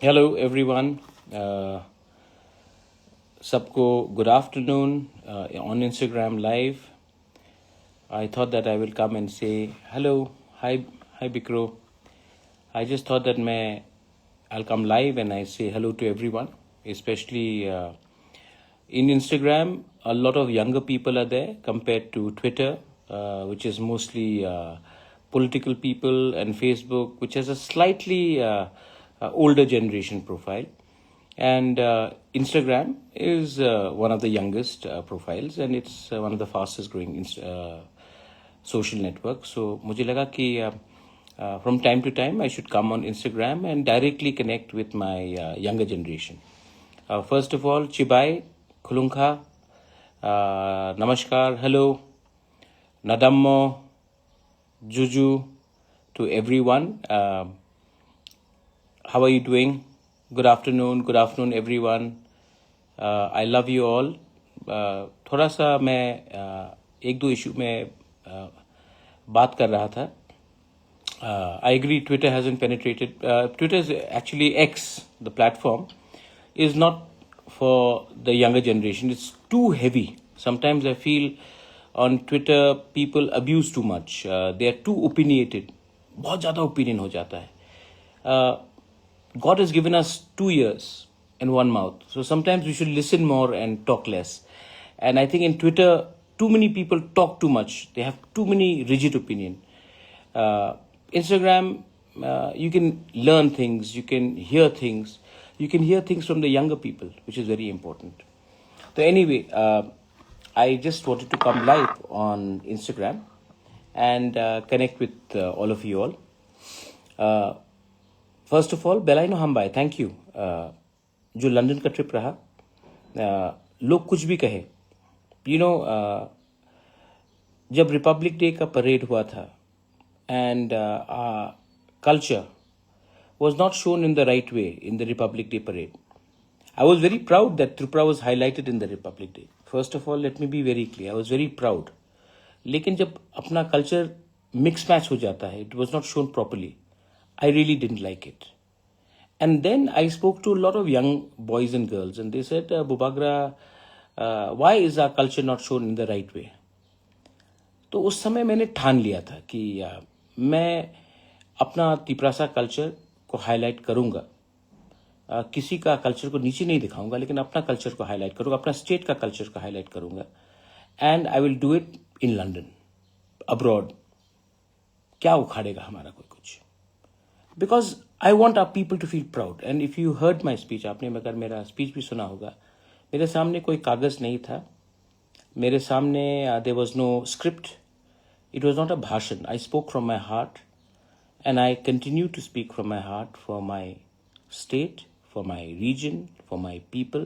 Hello everyone. Uh, सबको good afternoon on Instagram live. I thought that I will come and say hello, hi Bikro. I just thought that I'll come live and I say hello to everyone, especially in Instagram. A lot of younger people are there compared to Twitter, which is mostly political people, and Facebook, which has a slightly older generation profile. And Instagram is one of the youngest profiles, and it's one of the fastest growing social networks. So मुझे लगा कि from time to time I should come on Instagram and directly connect with my younger generation. First of all, Chibai, Khulungkha, Namaskar, hello, Nadammo, Juju, to everyone. How are you doing? Good afternoon everyone. I love you all. थोड़ा सा मैं एक दो issue में बात कर रहा था. I agree Twitter hasn't penetrated. Twitter is actually X, the platform, is not for the younger generation. It's too heavy. Sometimes I feel on Twitter people abuse too much. They are too opinionated. बहुत ज़्यादा opinion हो जाता है. God has given us 2 ears and 1 mouth. So sometimes we should listen more and talk less. And I think in Twitter, too many people talk too much. They have too many rigid opinion. Instagram, you can learn things, you can hear things. You can hear things from the younger people, which is very important. So anyway, I just wanted to come live on Instagram and connect with all of you all. First of all, Belaino Hambai, thank you. जो London का trip रहा, लोग कुछ भी कहे, जब Republic day का parade हुआ था, and culture was not shown in the right way in the Republic Day parade. I was very proud that Tripura was highlighted in the Republic Day. First of all, let me be very clear. I was very proud. लेकिन जब अपना culture mix match हो जाता है, it was not shown properly. I really didn't like it. And then I spoke to a lot of young boys and girls, and they said, Bubagra, why is our culture not shown in the right way? तो उस समय मैंने ठान लिया था कि मैं अपना तिपरासा कल्चर को हाईलाइट करूंगा. किसी का कल्चर को नीचे नहीं दिखाऊंगा, लेकिन अपना कल्चर को हाईलाइट करूंगा, अपना स्टेट का कल्चर को हाईलाइट करूंगा. And I will do it in London, abroad. क्या उखाड़ेगा हमारा कोई कुछ? Because I want our people to feel proud. And if you heard my speech, आपने अगर मेरा स्पीच भी सुना होगा, मेरे सामने कोई कागज नहीं था, मेरे सामने there was no script. It was not a bhashan. I spoke from my heart, and I continue to speak from my heart for my state, for my region, for my people.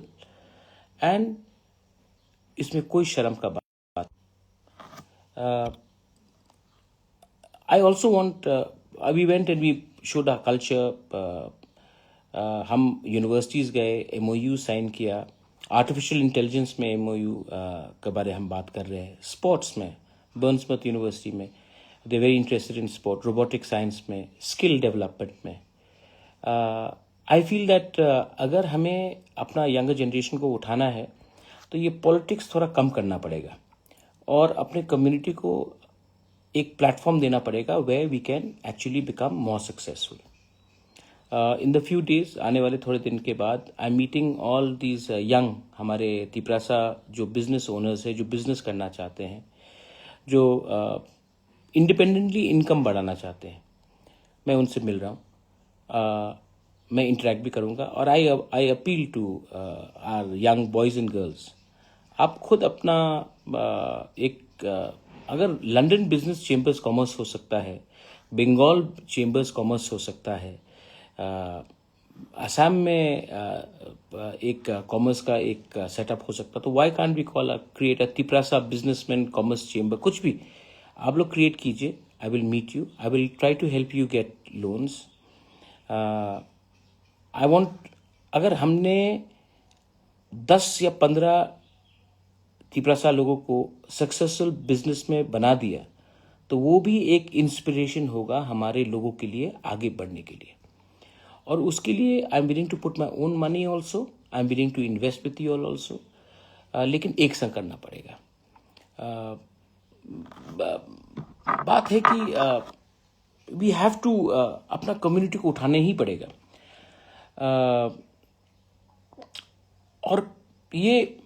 And इसमें कोई शर्म का बात. I also want. We went and we showed our culture. हम universities गए, MOU sign किया. Artificial intelligence में MOU के बारे हम बात कर रहे हैं. स्पोर्ट्स में बर्नस्मथ यूनिवर्सिटी में they very interested in sport. Robotic science में, स्किल डेवलपमेंट में. आई फील दैट अगर हमें अपना यंगर जनरेशन को उठाना है तो ये पॉलिटिक्स थोड़ा कम करना पड़ेगा और अपने कम्युनिटी को एक प्लेटफॉर्म देना पड़ेगा where we can actually become more successful. In the few days, आने वाले थोड़े दिन के बाद, I am meeting all these young, हमारे तिपरासा जो बिजनेस ओनर्स है, जो बिजनेस करना चाहते हैं, जो इंडिपेंडेंटली इनकम बढ़ाना चाहते हैं. मैं उनसे मिल रहा हूँ, मैं इंटरेक्ट भी करूँगा. और I appeal to our young boys and girls, आप खुद अपना अगर लंदन बिजनेस चेंबर्स कॉमर्स हो सकता है, बंगाल चेंबर्स कॉमर्स हो सकता है, असम में एक कॉमर्स का एक सेटअप हो सकता, तो why can't we create a Tiprasa businessman commerce chamber. कुछ भी आप लोग क्रिएट कीजिए. I will meet you, I will try to help you get loans. I want, अगर हमने 10 या 15 तिपरासा लोगों को सक्सेसफुल बिजनेस में बना दिया, तो वो भी एक इंस्पिरेशन होगा हमारे लोगों के लिए आगे बढ़ने के लिए. और उसके लिए I am willing to put my own money also, I am willing to invest with you all also, लेकिन एक संग करना पड़ेगा। बात है कि वी हैव टू अपना कम्युनिटी को उठाने ही पड़ेगा। और ये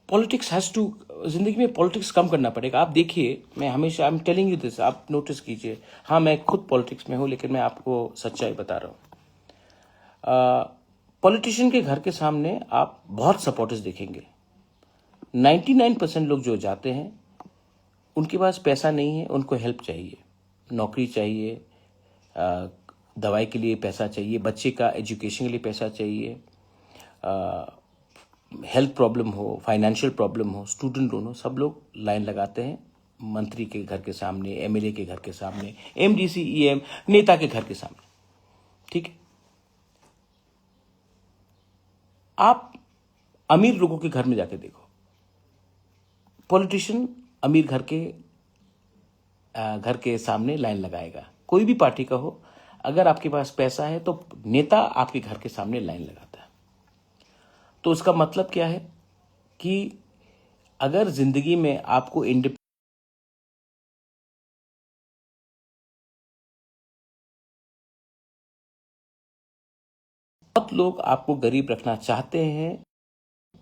पॉलिटिक्स हैज़ टू, जिंदगी में पॉलिटिक्स कम करना पड़ेगा। आप देखिए, मैं हमेशा आई एम टेलिंग यू दिस, आप नोटिस कीजिए। हाँ, मैं खुद पॉलिटिक्स में हूँ, लेकिन मैं आपको सच्चाई बता रहा हूँ। पॉलिटिशियन के घर के सामने आप बहुत सपोर्टर्स देखेंगे। 99% लोग जो जाते हैं उनके पास पैसा नहीं है, उनको हेल्प चाहिए, नौकरी चाहिए, दवाई के लिए पैसा चाहिए, बच्चे का एजुकेशन के लिए पैसा चाहिए, हेल्थ प्रॉब्लम हो, फाइनेंशियल प्रॉब्लम हो, स्टूडेंट लोन हो, सब लोग लाइन लगाते हैं मंत्री के घर के सामने, एमएलए के घर के सामने, एमडीसी, ईएम, नेता के घर के सामने। ठीक है, आप अमीर लोगों के घर में जाके देखो, पॉलिटिशियन अमीर घर के सामने लाइन लगाएगा। कोई भी पार्टी का हो, अगर आपके पास पैसा है तो नेता आपके घर के सामने लाइन लगाता है। तो उसका मतलब क्या है कि अगर जिंदगी में आपको बहुत लोग आपको गरीब रखना चाहते हैं,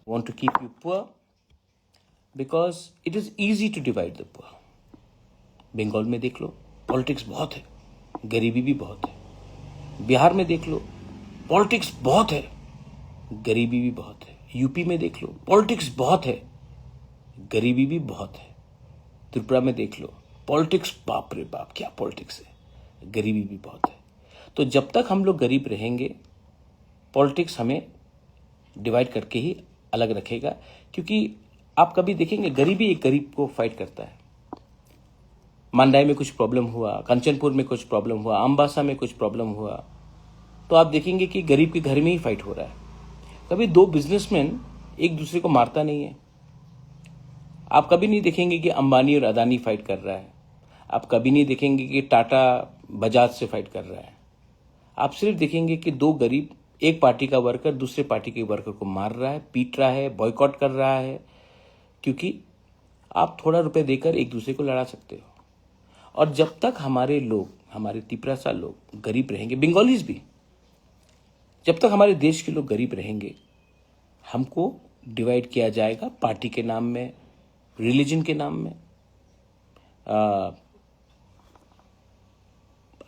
want to keep you poor because it is easy to divide the poor। Bengal में देख लो, पॉलिटिक्स बहुत है, गरीबी भी बहुत है। बिहार में देख लो, पॉलिटिक्स बहुत है, गरीबी भी बहुत है। यूपी में देख लो, पॉलिटिक्स बहुत है, गरीबी भी बहुत है। त्रिपुरा में देख लो, पॉलिटिक्स बाप रे बाप क्या पॉलिटिक्स है, गरीबी भी बहुत है। तो जब तक हम लोग गरीब रहेंगे, पॉलिटिक्स हमें डिवाइड करके ही अलग रखेगा। क्योंकि आप कभी देखेंगे, गरीबी एक गरीब को फाइट करता है। मंडाई में कुछ प्रॉब्लम हुआ, कंचनपुर में कुछ प्रॉब्लम हुआ, अम्बासा में कुछ प्रॉब्लम हुआ, तो आप देखेंगे कि गरीब के घर में ही फाइट हो रहा है। कभी दो बिजनेसमैन एक दूसरे को मारता नहीं है। आप कभी नहीं देखेंगे कि अंबानी और अदानी फाइट कर रहा है। आप कभी नहीं देखेंगे कि टाटा बजाज से फाइट कर रहा है। आप सिर्फ देखेंगे कि दो गरीब, एक पार्टी का वर्कर दूसरे पार्टी के वर्कर को मार रहा है, पीट रहा है, बॉयकॉट कर रहा है, क्योंकि आप थोड़ा रुपए देकर एक दूसरे को लड़ा सकते हो। और जब तक हमारे लोग, हमारे तिपरासा लोग गरीब रहेंगे, बंगालीज भी, जब तक हमारे देश के लोग गरीब रहेंगे, हमको डिवाइड किया जाएगा पार्टी के नाम में, रिलीजन के नाम में।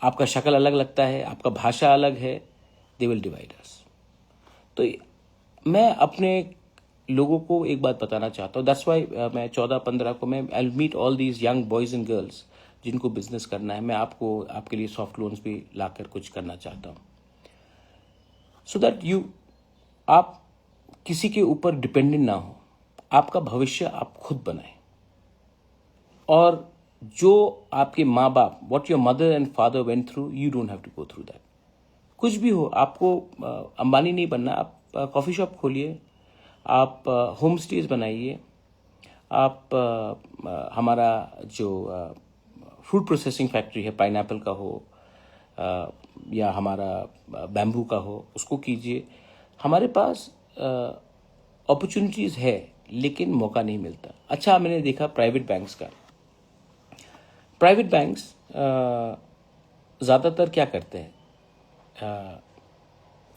आपका शक्ल अलग लगता है, आपका भाषा अलग है, दे विल डिवाइड अस। तो मैं अपने लोगों को एक बात बताना चाहता हूँ, दैट्स वाई मैं 14-15 को मैं I will meet all these young boys and girls जिनको बिजनेस करना है। मैं आपके लिए सॉफ्ट लोन्स भी लाकर कुछ करना चाहता हूँ, सो दैट आप किसी के ऊपर डिपेंडेंट ना हो, आपका भविष्य आप खुद बनाएं। और जो आपके माँ बाप, what your mother and father went through, you don't have to go through that. कुछ भी हो, आपको अंबानी नहीं बनना। आप कॉफ़ी शॉप खोलिए, आप होम स्टेज बनाइए, आप हमारा जो फूड प्रोसेसिंग फैक्ट्री है, पाइनएप्पल का हो या हमारा बैम्बू का हो, उसको कीजिए। हमारे पास अपॉर्चुनिटीज़ है, लेकिन मौका नहीं मिलता। अच्छा, मैंने देखा प्राइवेट बैंक्स का, प्राइवेट बैंक्स ज़्यादातर क्या करते हैं,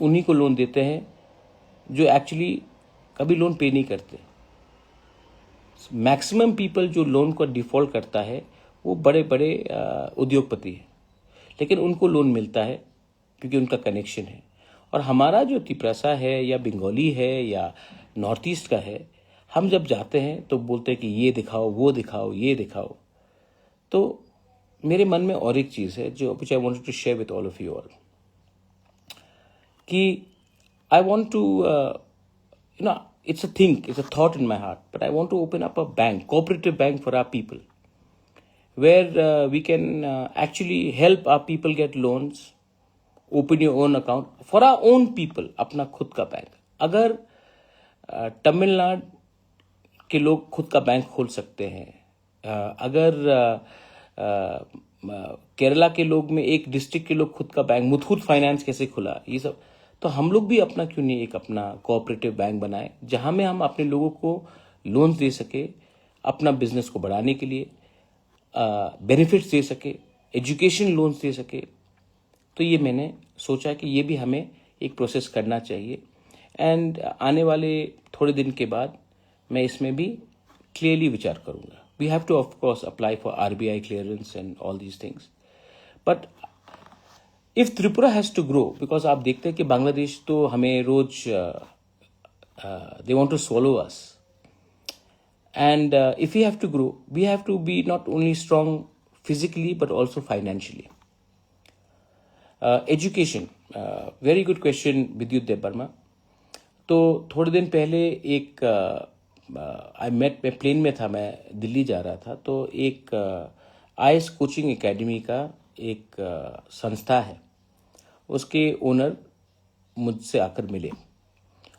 उन्हीं को लोन देते हैं जो एक्चुअली कभी लोन पे नहीं करते। मैक्सिमम पीपल जो लोन को डिफ़ॉल्ट करता है वो बड़े बड़े उद्योगपति हैं, लेकिन उनको लोन मिलता है क्योंकि उनका कनेक्शन है। और हमारा जो तिपरासा है या बंगाली है या नॉर्थ ईस्ट का है, हम जब जाते हैं तो बोलते हैं कि ये दिखाओ, वो दिखाओ, ये दिखाओ। तो मेरे मन में और एक चीज़ है जो which I wanted to share with all of you all, कि I want to it's a thought in my heart, but I want to open up a bank, cooperative bank for our people, where we can actually help our people get loans, open your own account for our own people, अपना खुद का bank. अगर तमिलनाडु के लोग खुद का bank खोल सकते हैं, अगर केरला के लोग में एक डिस्ट्रिक्ट के लोग खुद का बैंक मुथूट फाइनेंस कैसे खुला, ये सब। तो हम लोग भी अपना क्यों नहीं एक अपना कोऑपरेटिव बैंक बनाए, जहां में हम अपने लोगों को लोन्स दे सके अपना बिजनेस को बढ़ाने के लिए, बेनिफिट्स दे सके, एजुकेशन लोन्स दे सके। तो ये मैंने सोचा कि ये भी हमें एक प्रोसेस करना चाहिए। एंड आने वाले थोड़े दिन के बाद मैं इसमें भी क्लियरली विचार करूंगा। We have to of course apply for RBI clearance and all these things, but if Tripura has to grow, because आप देखते हैं कि बांग्लादेश तो हमें रोज they want to swallow us. And if we have to grow, we have to be not only strong physically but also financially. Education, very good question, Vidyut Dev Burma. तो थोड़े दिन पहले एक मैं प्लेन में था, मैं दिल्ली जा रहा था, तो एक आईएएस कोचिंग एकेडमी का एक संस्था है, उसके ओनर मुझसे आकर मिले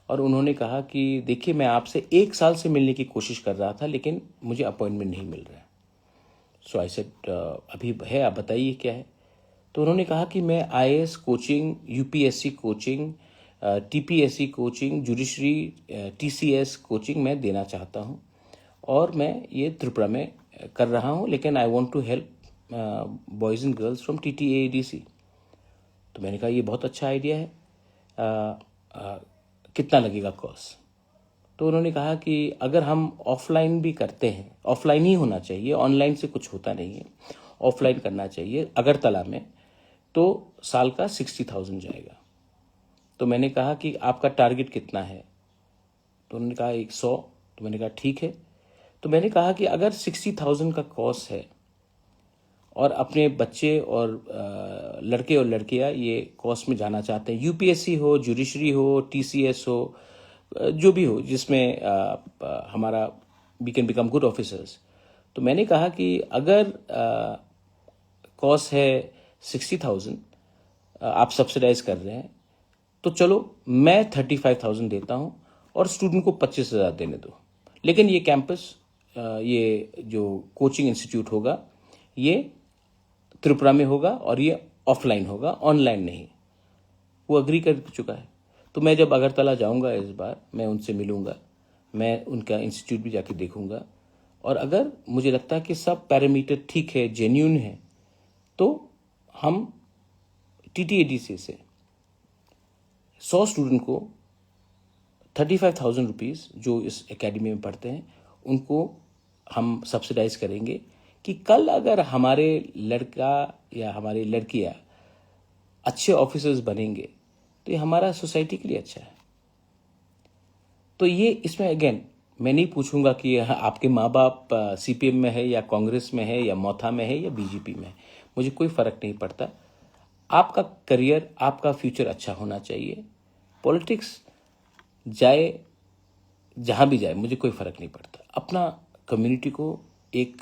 और उन्होंने कहा कि देखिए मैं आपसे 1 साल से मिलने की कोशिश कर रहा था लेकिन मुझे अपॉइंटमेंट नहीं मिल रहा है। सो आई सेड अभी है, आप बताइए क्या है। तो उन्होंने कहा कि मैं IAS coaching, UPSC coaching, TPSC coaching, judiciary, TCS coaching मैं देना चाहता हूँ और मैं ये त्रिपुरा में कर रहा हूँ, लेकिन I want to help boys and girls from TTADC. तो मैंने कहा ये बहुत अच्छा आइडिया है, कितना लगेगा कॉस्ट। तो उन्होंने कहा कि अगर हम ऑफलाइन भी करते हैं, ऑफलाइन ही होना चाहिए, ऑनलाइन से कुछ होता नहीं है, ऑफलाइन करना चाहिए अगरतला में, तो साल का 60,000 जाएगा। तो मैंने कहा कि आपका टारगेट कितना है, तो उन्होंने कहा 100। तो मैंने कहा ठीक है। तो मैंने कहा कि अगर 60,000 का कॉस्ट है और अपने बच्चे और लड़के और लड़कियां ये कोर्स में जाना चाहते हैं, यूपीएससी हो, जुडिशरी हो, टीसीएस हो, जो भी हो जिसमें हमारा we can become good officers. तो मैंने कहा कि अगर कॉस्ट है 60,000, आप सब्सिडाइज कर रहे हैं, तो चलो मैं 35,000 देता हूं और स्टूडेंट को 25,000 देने दो। लेकिन ये कैंपस, ये जो कोचिंग इंस्टीट्यूट होगा, ये त्रिपुरा में होगा और ये ऑफलाइन होगा, ऑनलाइन नहीं। वो अग्री कर चुका है। तो मैं जब अगरतला जाऊंगा इस बार, मैं उनसे मिलूंगा, मैं उनका इंस्टीट्यूट भी जाके देखूंगा, और अगर मुझे लगता है कि सब पैरामीटर ठीक है, जेन्यून है, तो हम टीटीएडीसी से 100 स्टूडेंट को 35,000 रुपीज़ जो इस एकेडमी में पढ़ते हैं उनको हम सब्सिडाइज करेंगे कि कल अगर हमारे लड़का या हमारी लड़कियां अच्छे ऑफिसर्स बनेंगे तो ये हमारा सोसाइटी के लिए अच्छा है। तो ये इसमें अगेन मैं नहीं पूछूंगा कि आपके माँ बाप सीपीएम में है या कांग्रेस में है या मोथा में है या बीजेपी में है, मुझे कोई फर्क नहीं पड़ता। आपका करियर, आपका फ्यूचर अच्छा होना चाहिए। पॉलिटिक्स जाए जहां भी जाए, मुझे कोई फर्क नहीं पड़ता। अपना कम्युनिटी को एक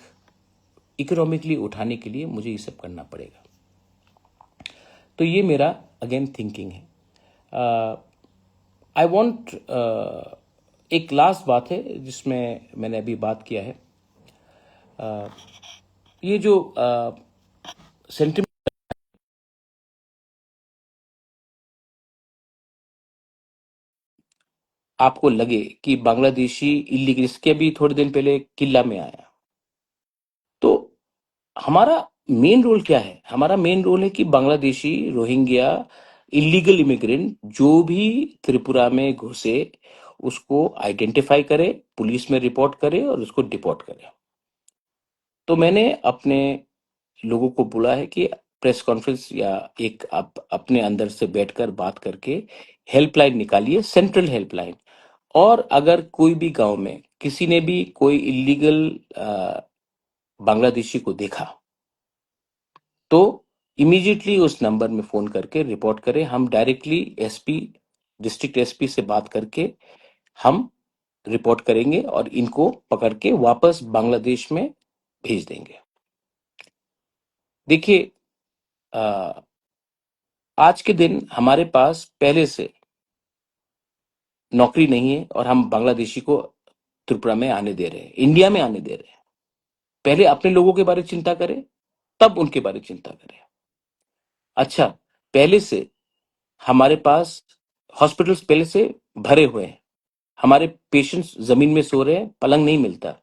इकोनॉमिकली उठाने के लिए मुझे ये सब करना पड़ेगा। तो ये मेरा अगेन थिंकिंग है। आई वांट, एक लास्ट बात है जिसमें मैंने अभी बात किया है, ये जो सेंटिमेंट आपको लगे कि बांग्लादेशी इलीगल, इसके अभी थोड़े दिन पहले किला में आया, तो हमारा मेन रोल क्या है? हमारा मेन रोल है कि बांग्लादेशी रोहिंग्या इलीगल इमिग्रेंट जो भी त्रिपुरा में घुसे उसको आइडेंटिफाई करे, पुलिस में रिपोर्ट करे और उसको डिपोर्ट करे। तो मैंने अपने लोगों को बोला है कि प्रेस कॉन्फ्रेंस या एक अपने अंदर से बैठकर बात करके हेल्पलाइन निकालिए, सेंट्रल हेल्पलाइन। और अगर कोई भी गांव में किसी ने भी कोई इलीगल बांग्लादेशी को देखा तो इमीडिएटली उस नंबर में फोन करके रिपोर्ट करें। हम डायरेक्टली एसपी, डिस्ट्रिक्ट एसपी से बात करके हम रिपोर्ट करेंगे और इनको पकड़ के वापस बांग्लादेश में भेज देंगे। देखिए, आज के दिन हमारे पास पहले से नौकरी नहीं है और हम बांग्लादेशी को त्रिपुरा में आने दे रहे हैं, इंडिया में आने दे रहे हैं। पहले अपने लोगों के बारे में चिंता करें, तब उनके बारे में चिंता करें। अच्छा, पहले से हमारे पास हॉस्पिटल्स पहले से भरे हुए हैं, हमारे पेशेंट्स जमीन में सो रहे हैं, पलंग नहीं मिलता,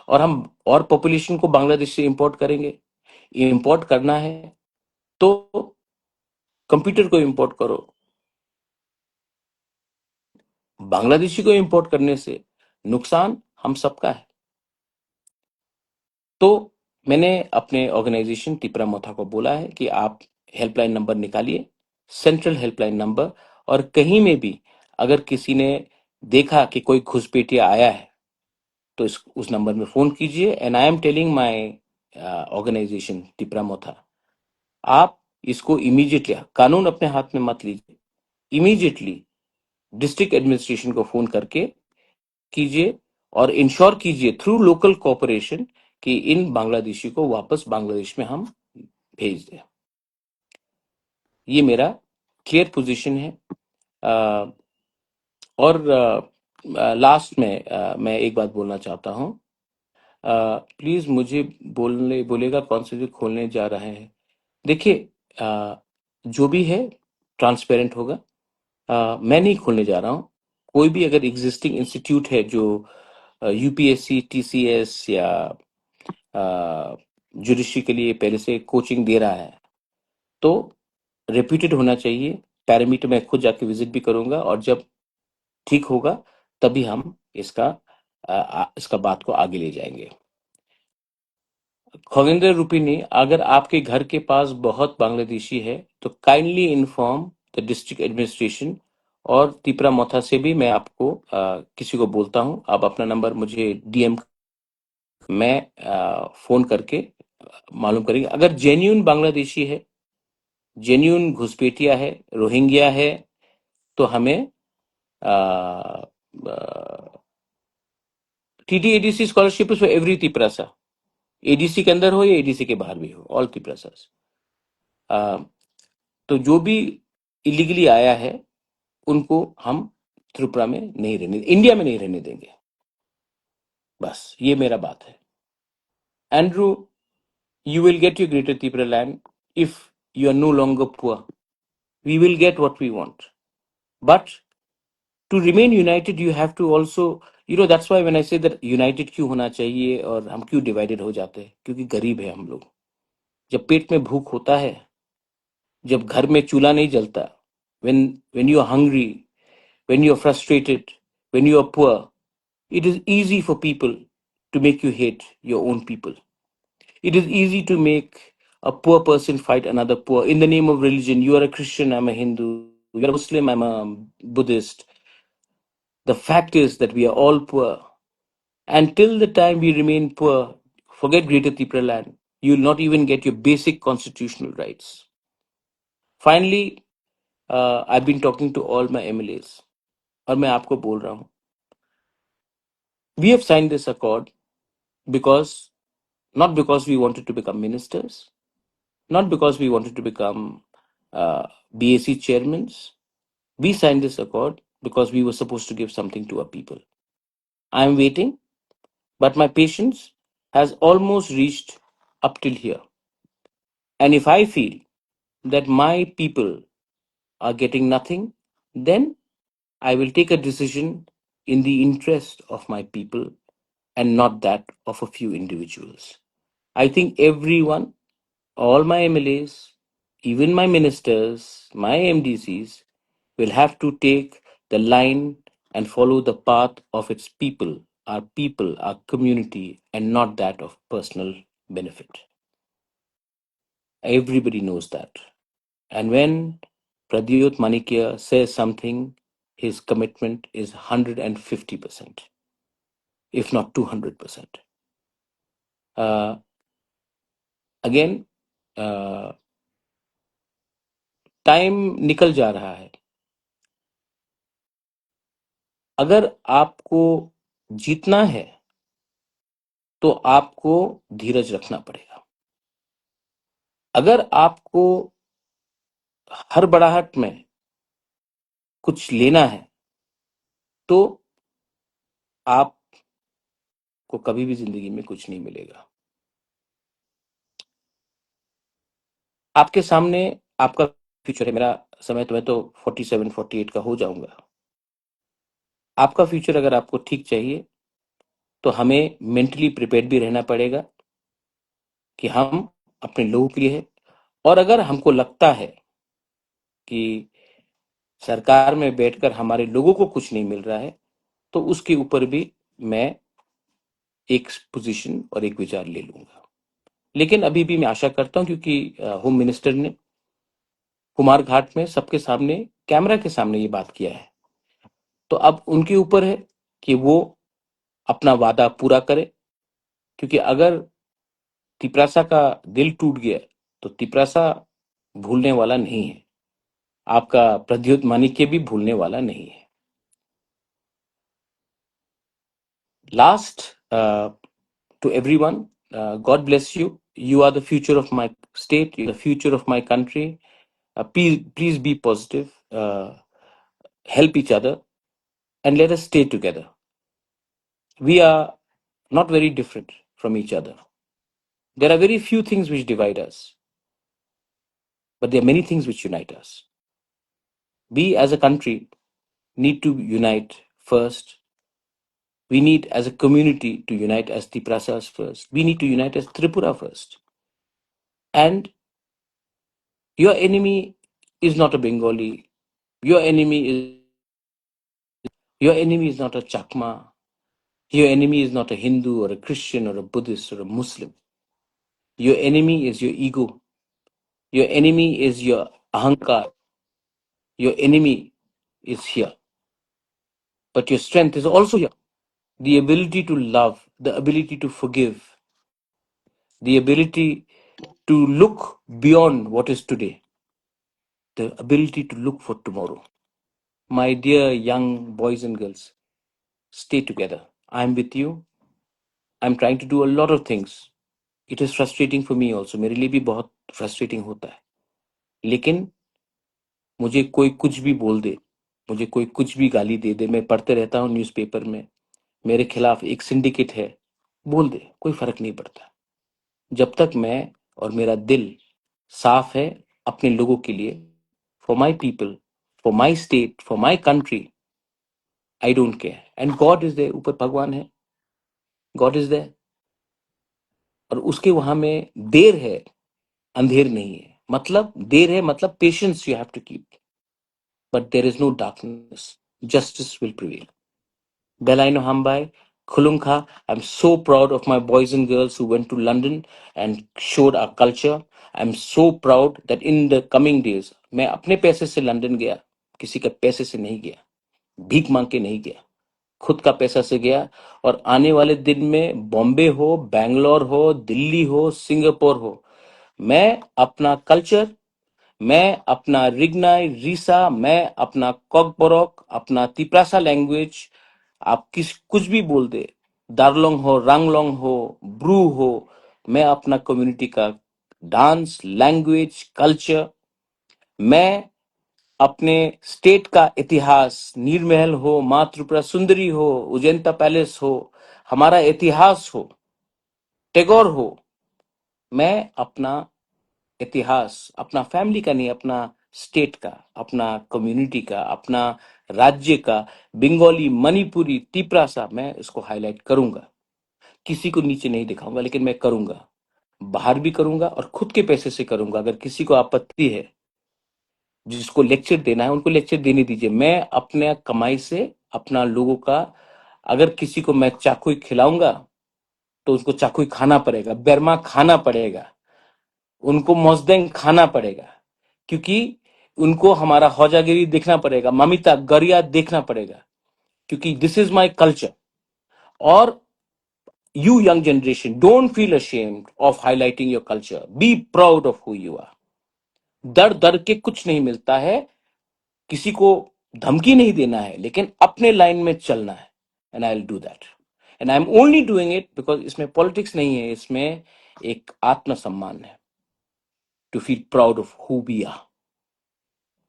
और हम और पॉपुलेशन को बांग्लादेश से इंपोर्ट करेंगे। इंपोर्ट करना है तो कंप्यूटर को इंपोर्ट करो। बांग्लादेशी को इंपोर्ट करने से नुकसान हम सबका है। तो मैंने अपने ऑर्गेनाइजेशन टिपरा मोथा को बोला है कि आप हेल्पलाइन नंबर निकालिए, सेंट्रल हेल्पलाइन नंबर, और कहीं में भी अगर किसी ने देखा कि कोई घुसपैठिया आया है तो उस नंबर में फोन कीजिए। And I am telling my organisation Tipra Motha, आप इसको इमीडिएटली, कानून अपने हाथ में मत लीजिए, इमीडिएटली डिस्ट्रिक्ट एडमिनिस्ट्रेशन को फोन करके कीजिए और इंश्योर कीजिए थ्रू लोकल कोऑपरेशन कि इन बांग्लादेशी को वापस बांग्लादेश में हम भेज दें। ये मेरा क्लियर पोजीशन है। अ, और लास्ट में मैं एक बात बोलना चाहता हूँ। प्लीज मुझे बोलेगा कौन से जो खोलने जा रहे हैं। देखिए, जो भी है ट्रांसपेरेंट होगा। मैं नहीं खोलने जा रहा हूँ। कोई भी अगर एग्जिस्टिंग इंस्टीट्यूट है जो यूपीएससी, टीसीएस या जुडिशरी के लिए पहले से कोचिंग दे रहा है तो रेप्यूटेड होना चाहिए। पैरामीटर मैं खुद जाके विजिट भी करूंगा, और जब ठीक होगा तभी हम इसका बात को आगे ले जाएंगे। खोगेंद्र रूपिनी, अगर आपके घर के पास बहुत बांग्लादेशी है तो kindly inform the district administration, और तिपरा मोथा से भी मैं आपको किसी को बोलता हूं, आप अपना नंबर मुझे डीएम, मैं फोन करके मालूम करेंगे। अगर जेन्यून बांग्लादेशी है, जेन्यून घुसपैठिया है, रोहिंग्या है, तो हमें TT ADC scholarship for every Tiprasa, ADC के अंदर हो या एडीसी के बाहर भी हो, ऑल तिपरासास। तो जो भी इलीगली आया है उनको हम त्रिपुरा में नहीं रहने, इंडिया में नहीं रहने देंगे। बस ये मेरा बात है। Andrew, you will get your greater Tripura land if you are no longer poor. We will get what we want. But to remain united, you have to also, that's why when I say that united क्यों होना चाहिए और हम क्यों divided हो जाते हैं, क्योंकि गरीब है हम लोग। जब पेट में भूख होता है, जब घर में चूल्हा नहीं जलता, when you are hungry, when you are frustrated, when you are poor, it is easy for people to make you hate your own people. It is easy to make a poor person fight another poor in the name of religion. You are a Christian, I'm a Hindu. You're a Muslim, I'm a Buddhist. The fact is that we are all poor. And till the time we remain poor, forget Greater Tripura land. You will not even get your basic constitutional rights. Finally, I've been talking to all my MLAs. और मैं आपको बोल रहा हूँ, we have signed this accord because, not because we wanted to become ministers, not because we wanted to become BAC chairmen. We signed this accord because we were supposed to give something to our people. I'm waiting, but my patience has almost reached up till here. And if I feel that my people are getting nothing, then I will take a decision in the interest of my people and not that of a few individuals. I think everyone, all my MLAs, even my ministers, my MDCs, will have to take the line and follow the path of its people, our community, and not that of personal benefit. Everybody knows that. And when Pradyut Manikya says something, his commitment is 150%, if not 200%. Again, time निकल जा रहा है। अगर आपको जीतना है तो आपको धीरज रखना पड़ेगा। अगर आपको हड़बड़ाहट में कुछ लेना है तो आपको कभी भी जिंदगी में कुछ नहीं मिलेगा। आपके सामने आपका फ्यूचर है। मेरा समय तो मैं तो 47-48 का हो जाऊंगा। आपका फ्यूचर अगर आपको ठीक चाहिए तो हमें मेंटली प्रिपेयर्ड भी रहना पड़ेगा कि हम अपने लोगों के लिए है। और अगर हमको लगता है कि सरकार में बैठकर हमारे लोगों को कुछ नहीं मिल रहा है तो उसके ऊपर भी मैं एक पोजीशन और एक विचार ले लूंगा। लेकिन अभी भी मैं आशा करता हूं, क्योंकि होम मिनिस्टर ने कुमार घाट में सबके सामने कैमरा के सामने ये बात किया है, तो अब उनके ऊपर है कि वो अपना वादा पूरा करे। क्योंकि अगर तिपरासा का दिल टूट गया तो तिपरासा भूलने वाला नहीं है, आपका प्रद्युत मानिक्य भी भूलने वाला नहीं है। Last, to everyone, God bless you. You are the future of my state, you're the future of my country. Please be positive, help each other, and let us stay together. We are not very different from each other. There are very few things which divide us, but there are many things which unite us. We as a country need to unite first. We need as a community to unite as Tiprasas first. We need to unite as Tripura first. And your enemy is not a Bengali. Your enemy is not a Chakma. Your enemy is not a Hindu or a Christian or a Buddhist or a Muslim. Your enemy is your ego. Your enemy is your ahankar. Your enemy is here. But your strength is also here. The ability to love, the ability to forgive, the ability to look beyond what is today, the ability to look for tomorrow. My dear young boys and girls, stay together. I'm with you. I'm trying to do a lot of things. It is frustrating for me also. मेरे लिए भी बहुत frustrating होता है। लेकिन मुझे कोई कुछ भी बोल दे, मुझे कोई कुछ भी गाली दे दे, मैं पढ़ते रहता हूँ न्यूज़पेपर में, मेरे खिलाफ एक सिंडिकेट है, बोल दे, कोई फर्क नहीं पड़ता। जब तक मैं और मेरा दिल साफ है अपने लोगों के लिए, for my people, for my state, for my country, I don't care. And God is there, ऊपर भगवान है, गॉड इज देयर। और उसके वहां में देर है, अंधेर नहीं है। मतलब देर है, मतलब patience you have to keep, but there is no darkness, justice will prevail. Belaino Hambai, Khulumkha, I'm so proud of my boys and girls who went to London and showed our culture. I'm so proud that in the coming days, मैं अपने पैसे से London गया, किसी के पैसे से नहीं गया, भीख मांग के नहीं गया, खुद का पैसा से गया। और आने वाले दिन में बॉम्बे हो, बैंगलोर हो, दिल्ली हो, सिंगापुर हो, मैं अपना कल्चर, मैं अपना रिग्नाई रीसा, मैं अपना कॉकबोरक, अपना तिप्रासा लैंग्वेज, आप किस कुछ भी बोल दे, दार्लोंग हो, रंगलोंग हो, ब्रू हो, मैं अपना कम्युनिटी का डांस, लैंग्वेज, कल्चर, मैं अपने स्टेट का इतिहास, नीरमहल हो, माँ त्रिपुरा सुंदरी हो, उजैंता पैलेस हो, हमारा इतिहास हो, टैगोर हो, मैं अपना इतिहास, अपना फैमिली का नहीं, अपना स्टेट का, अपना कम्युनिटी का, अपना राज्य का, बंगाली, मणिपुरी, तिपरासा, मैं इसको हाईलाइट करूंगा। किसी को नीचे नहीं दिखाऊंगा, लेकिन मैं करूंगा, बाहर भी करूंगा और खुद के पैसे से करूंगा। अगर किसी को आपत्ति है, जिसको लेक्चर देना है उनको लेक्चर देने दीजिए। मैं अपने कमाई से अपना लोगों का, अगर किसी को मैं चाकू खिलाऊंगा तो उसको चाकू खाना पड़ेगा, बेरमा खाना पड़ेगा, उनको मोजदेंग खाना पड़ेगा, क्योंकि उनको हमारा हौजागिरी देखना पड़ेगा, ममिता गरिया देखना पड़ेगा, क्योंकि दिस इज माय कल्चर। और you young generation, don't feel ashamed of highlighting your culture, be proud of who you are. डर डर के कुछ नहीं मिलता है, किसी को धमकी नहीं देना है, लेकिन अपने लाइन में चलना है। And I will do that, and I am only doing it because इसमें पॉलिटिक्स नहीं है, इसमें एक आत्मसम्मान है, to feel proud of who we are.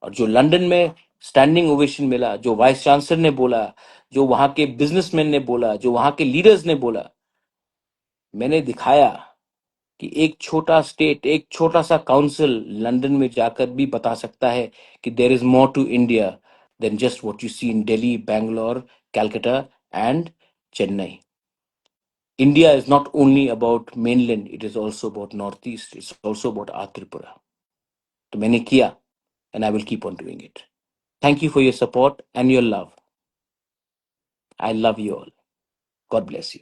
और जो लंदन में स्टैंडिंग ओवेशन मिला, जो वाइस चांसलर ने बोला, जो वहां के बिजनेसमैन ने बोला, जो वहां के लीडर्स ने बोला, मैंने दिखाया कि एक छोटा स्टेट, एक छोटा सा काउंसिल लंदन में जाकर भी बता सकता है कि there is more to India than just what you see in Delhi, Bangalore, Calcutta and Chennai. India is not only about mainland, it is also about northeast, it's also about our Tripura. तो मैंने किया, and I will keep on doing it. Thank you for your support and your love. I love you all. God bless you.